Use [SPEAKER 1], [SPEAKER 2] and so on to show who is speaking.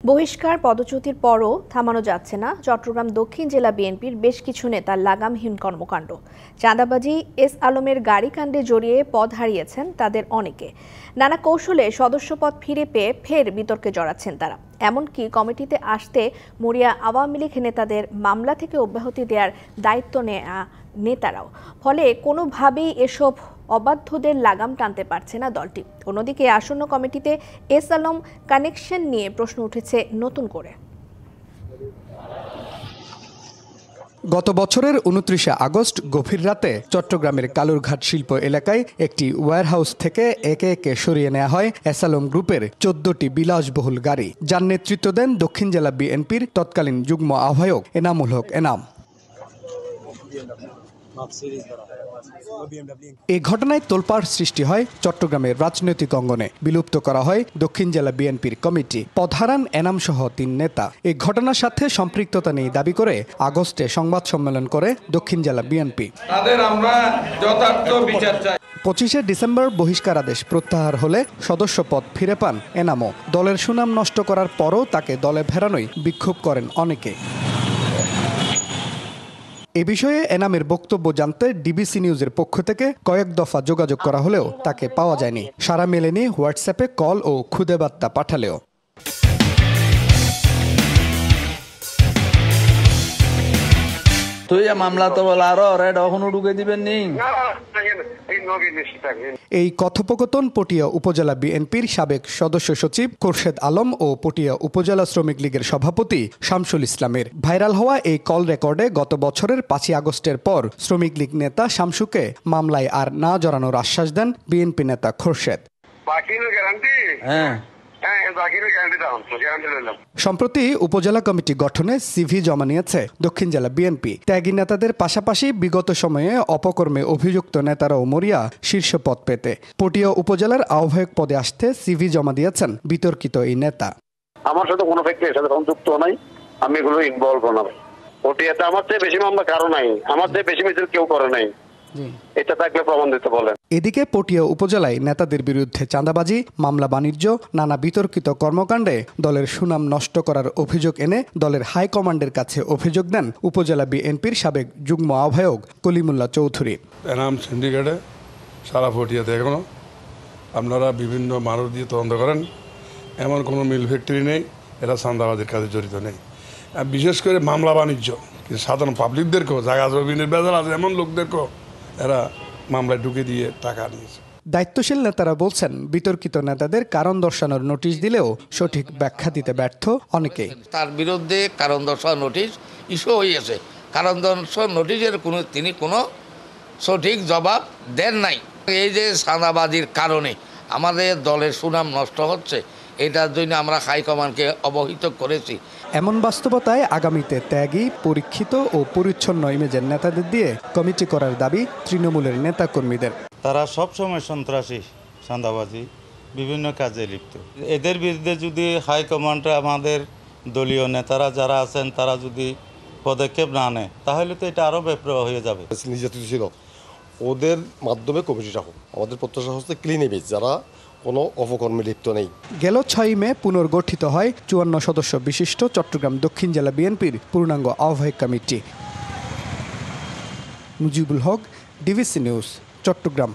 [SPEAKER 1] বহিষ্কার পদচ্যুতির পরও থামানো যাচ্ছে না চট্টগ্রাম দক্ষিণ জেলা বিএনপির বেশ কিছু নেতার লাগামহীন কর্মকাণ্ড। চাঁদাবাজি, এস আলমের গাড়ি কাণ্ডে জড়িয়ে পদ হারিয়েছেন তাদের অনেকে। নানা কৌশলে সদস্যপদ ফিরে পেয়ে ফের বিতর্কে জড়াচ্ছেন তারা। এমনকি কমিটিতে আসতে মরিয়া আওয়ামী লীগ নেতাদের মামলা থেকে অব্যাহতি দেওয়ার দায়িত্ব নেয়া নেতারাও। ফলে কোনোভাবেই এসব অবাধ্যদের লাগাম টানতে পারছে না দলটি। অন্যদিকে আসন্ন কমিটিতে এস আলম কানেকশন নিয়ে প্রশ্ন উঠেছে নতুন করে।
[SPEAKER 2] গত বছরের 29 আগস্ট গভীর রাতে চট্টগ্রামের কালুরঘাট শিল্প এলাকায় একটি ওয়্যারহাউস থেকে একে একে সরিয়ে নেওয়া হয় এস আলম গ্রুপের 14টি বিলাসবহুল গাড়ি, যার নেতৃত্ব দেন দক্ষিণ জেলা বিএনপির তৎকালীন যুগ্ম আহ্বায়ক এনামুল হক এনাম। এই ঘটনায় তোলপাড় সৃষ্টি হয় চট্টগ্রামের রাজনৈতিক অঙ্গনে। বিলুপ্ত করা হয় দক্ষিণ জেলা বিএনপির কমিটি। পদ হারান এনাম সহ 3 নেতা। এই ঘটনার সাথে সম্পৃক্ততা নেই দাবি করে আগস্টে সংবাদ সম্মেলন করে দক্ষিণ জেলা বিএনপি।
[SPEAKER 3] তাদের আমরা যথার্থ বিচার চাই।
[SPEAKER 2] 25 ডিসেম্বর বহিষ্কার আদেশ প্রত্যাহার হলে সদস্য পদ ফিরে পান এনামও। দলের সুনাম নষ্ট করার পরও তাকে দলে ফেরানোয় বিক্ষোভ করেন অনেকে। এ বিষয়ে এনামের বক্তব্য জানতে ডিবিসি নিউজের পক্ষ থেকে কয়েক দফা যোগাযোগ করা হলেও তাকে পাওয়া যায়নি। সাড়া মেলেনি হোয়াটসঅ্যাপে কল ও খুদে বার্তা পাঠালেও।
[SPEAKER 3] মামলা তো বলে আরো এখনো ঢুকে দিবেন নি।
[SPEAKER 2] এই কথোপকথন পটিয়া উপজেলা বিএনপির সাবেক সদস্য সচিব খোরশেদ আলম ও পটিয়া উপজেলা শ্রমিক লীগের সভাপতি শামসুল ইসলামের। ভাইরাল হওয়া এই কল রেকর্ডে গত বছরের 5 আগস্টের পর শ্রমিক লীগ নেতা শামসুকে মামলায় আর না জড়ানোর আশ্বাস দেন বিএনপি নেতা খোরশেদ। সম্প্রতি উপজেলা কমিটি গঠনে সিভি জমা নিয়েছে দক্ষিণ জেলা বিএনপি। ত্যাগী নেতাদের পাশাপাশি বিগত সময়ে অপকর্মে অভিযুক্ত নেতারাও মরিয়া শীর্ষ পদ পেতে। পটিয়া উপজেলার আহ্বায়ক পদে আসতে সিভি জমা দিয়েছেন বিতর্কিত এই নেতা।
[SPEAKER 4] আমার সাথে কোনো ব্যক্তি এর সাথে সংযুক্ত নাই, আমি এগুলো ইনভলভ না। পটিয়াতে আমার চেয়ে বেশি মামলা কারো নাই, আমার চেয়ে বেশি মিছিল কেউ করে নাই। এটা থাকলে প্রমাণ দিতে বলেন।
[SPEAKER 2] এদিকে পটিয়া উপজেলায় নেতাদের বিরুদ্ধে চাঁদাবাজি, মামলা বাণিজ্য, নানা বিতর্কিত কর্মকাণ্ডে দলের সুনাম নষ্ট করার অভিযোগ এনে দলের হাইকমান্ডের কাছে অভিযোগ দেন উপজেলা বিএনপির সাবেক যুগ্ম আহ্বায়ক কলিমুল্লাহ চৌধুরী।
[SPEAKER 5] এনাম সিন্ডিকেটে সারা পটিয়াতে এখনো আপনারা বিভিন্ন মানুষ দিয়ে তদন্ত করেন, এমন কোনো মিল ফ্যাক্টরি নেই, এরা চাঁদাবাজির কাজে জড়িত নেই। বিশেষ করে মামলা বাণিজ্য সাধারণ পাবলিকদেরকেও, জায়গা জমিনের বেজাল আছে এমন লোকদেরকেও এরা মামলায় ঢুকে দিয়ে টাকা নিয়েছে।
[SPEAKER 2] দায়িত্বশীল নেতারা বলছেন বিতর্কিত নেতাদের কারণ দর্শানোর নোটিশ দিলেও সঠিক ব্যাখ্যা দিতে ব্যর্থ অনেকেই।
[SPEAKER 6] তার বিরুদ্ধে কারণ দর্শানোর নোটিশ ইস্যু হয়েছে, কারণ দর্শানোর নোটিশের তিনি কোনো সঠিক জবাব দেন নাই। এই যে চাঁদাবাজির কারণে আমাদের দলের সুনাম নষ্ট হচ্ছে, এটার জন্য আমরা হাইকমান্ডকে অবহিত করেছি।
[SPEAKER 2] এমন বাস্তবতায় আগামীতে ত্যাগী, পরীক্ষিত ও পরিচ্ছন্ন ইমেজের নেতাদের দিয়ে কমিটি করার দাবি তৃণমূলের নেতাকর্মীদের।
[SPEAKER 7] তারা সবসময় সন্ত্রাসী, চাঁদাবাজি, বিভিন্ন কাজে লিপ্ত। এদের বিরুদ্ধে যদি হাইকমান্ড, আমাদের দলীয় নেতারা যারা আছেন তারা যদি পদক্ষেপ না নেয় তাহলে তো এটা আরও বেপরোয়া হয়ে যাবে।
[SPEAKER 8] নির্যাতিত ছিল, ওদের মাধ্যমে কমিটিটা হোক। আমাদের প্রত্যাশা হচ্ছে ক্লিন ইমেজ, যারা কোনো অপকর্মে লিপ্ত নেই।
[SPEAKER 2] গেল 6 মে পুনর্গঠিত হয় 54 সদস্য বিশিষ্ট চট্টগ্রাম দক্ষিণ জেলা বিএনপির পূর্ণাঙ্গ আহ্বায়ক committee. Mujibul Haque, DBC news, Chittagong.